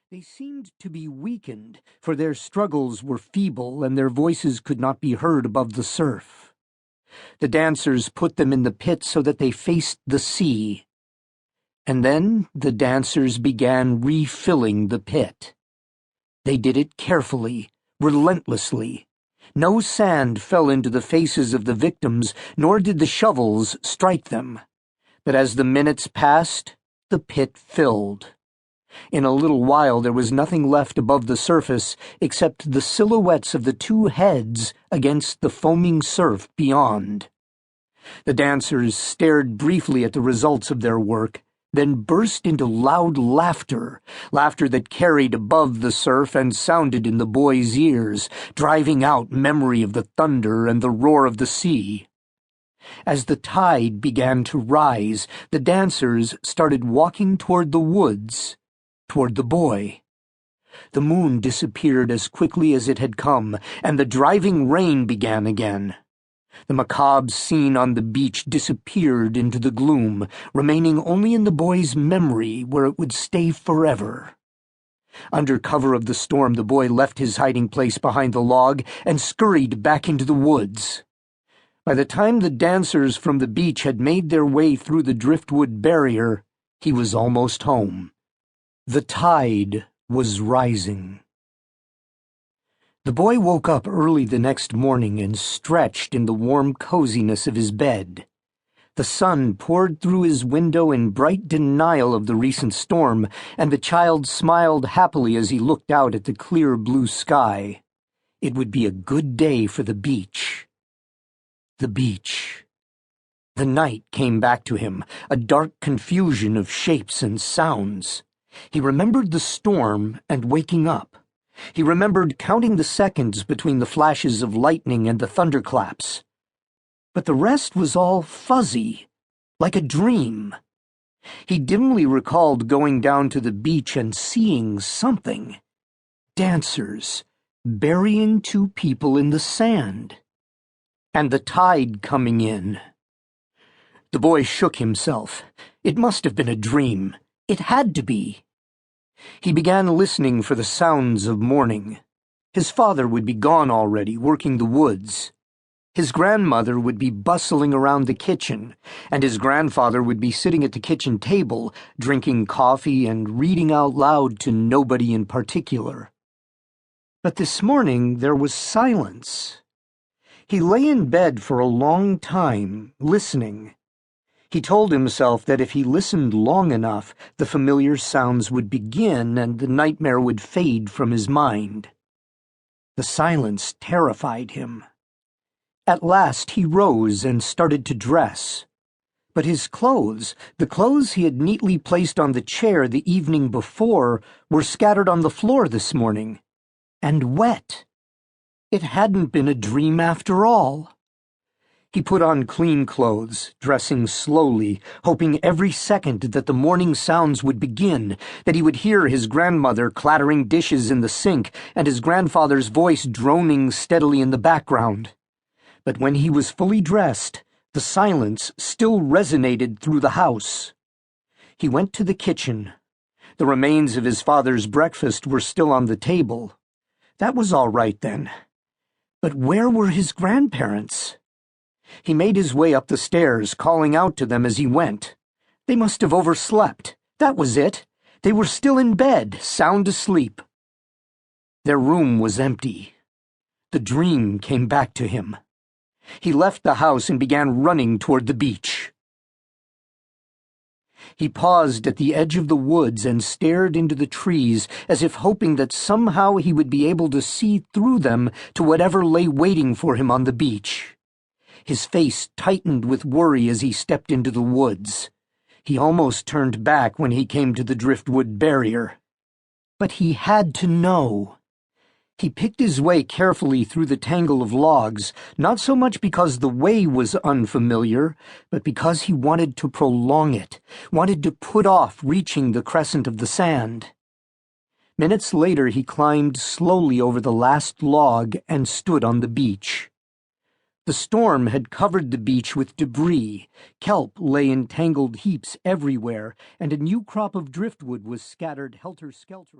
They seemed to be weakened, for their struggles were feeble and their voices could not be heard above the surf. The dancers put them in the pit so that they faced the sea. And then the dancers began refilling the pit. They did it carefully, relentlessly. No sand fell into the faces of the victims, nor did the shovels strike them. But as the minutes passed, the pit filled. In a little while there was nothing left above the surface except the silhouettes of the two heads against the foaming surf beyond. The dancers stared briefly at the results of their work, then burst into loud laughter that carried above the surf and sounded in the boys' ears, driving out memory of the thunder and the roar of the sea. As the tide began to rise, the dancers started walking toward the woods, toward the boy. The moon disappeared as quickly as it had come, and the driving rain began again. The macabre scene on the beach disappeared into the gloom, remaining only in the boy's memory where it would stay forever. Under cover of the storm, the boy left his hiding place behind the log and scurried back into the woods. By the time the dancers from the beach had made their way through the driftwood barrier, he was almost home. The tide was rising. The boy woke up early the next morning and stretched in the warm coziness of his bed. The sun poured through his window in bright denial of the recent storm, and the child smiled happily as he looked out at the clear blue sky. It would be a good day for the beach. The beach. The night came back to him, a dark confusion of shapes and sounds. He remembered the storm and waking up. He remembered counting the seconds between the flashes of lightning and the thunderclaps. But the rest was all fuzzy, like a dream. He dimly recalled going down to the beach and seeing something. Dancers, burying two people in the sand. And the tide coming in. The boy shook himself. It must have been a dream. It had to be. He began listening for the sounds of morning. His father would be gone already, working the woods. His grandmother would be bustling around the kitchen, and his grandfather would be sitting at the kitchen table, drinking coffee and reading out loud to nobody in particular. But this morning there was silence. He lay in bed for a long time, listening. He told himself that if he listened long enough, the familiar sounds would begin and the nightmare would fade from his mind. The silence terrified him. At last he rose and started to dress. But his clothes, the clothes he had neatly placed on the chair the evening before, were scattered on the floor this morning, and wet. It hadn't been a dream after all. He put on clean clothes, dressing slowly, hoping every second that the morning sounds would begin, that he would hear his grandmother clattering dishes in the sink and his grandfather's voice droning steadily in the background. But when he was fully dressed, the silence still resonated through the house. He went to the kitchen. The remains of his father's breakfast were still on the table. That was all right then. But where were his grandparents? He made his way up the stairs, calling out to them as he went. They must have overslept. That was it. They were still in bed, sound asleep. Their room was empty. The dream came back to him. He left the house and began running toward the beach. He paused at the edge of the woods and stared into the trees as if hoping that somehow he would be able to see through them to whatever lay waiting for him on the beach. His face tightened with worry as he stepped into the woods. He almost turned back when he came to the driftwood barrier. But he had to know. He picked his way carefully through the tangle of logs, not so much because the way was unfamiliar, but because he wanted to prolong it, wanted to put off reaching the crescent of the sand. Minutes later he climbed slowly over the last log and stood on the beach. The storm had covered the beach with debris. Kelp lay in tangled heaps everywhere, and a new crop of driftwood was scattered helter-skelter.